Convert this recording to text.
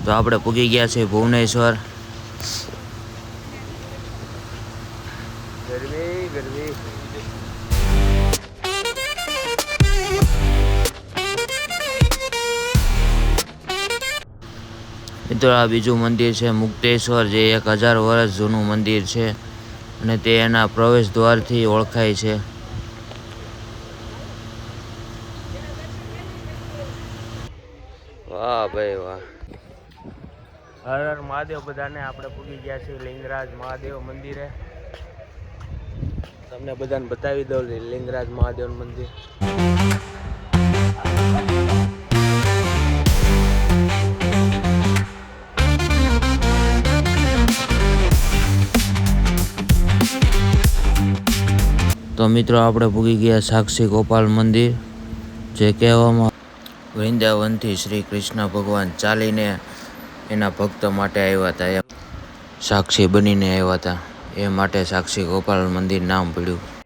તો આપણે પૂગી ગયા છે ભુવનેશ્વર। ગરમી ગરમી મિત્રો આ બીજું મંદિર છે મુક્તેશ્વર, જે 1000 વર્ષ જૂનું મંદિર છે અને તે એના પ્રવેશ દ્વારથી ઓળખાય છે। વાહ ભાઈ વાહ। હર હર મહાદેવ બધાને। આપણે પૂગી ગયા છીએ લિંગરાજ મહાદેવ મંદિરે। તમને બધાને બતાવી દઉં લિંગરાજ મહાદેવ મંદિર। તો મિત્રો આપણે પૂગી ગયા સાક્ષી ગોપાલ મંદિર, જે કહેવામાં વૃંદાવનથી શ્રી કૃષ્ણ ભગવાન ચાલીને એના ભક્તો માટે આવ્યા હતા, સાક્ષી બનીને આવ્યા હતા, એ માટે સાક્ષી ગોપાલ મંદિર નામ પડ્યું।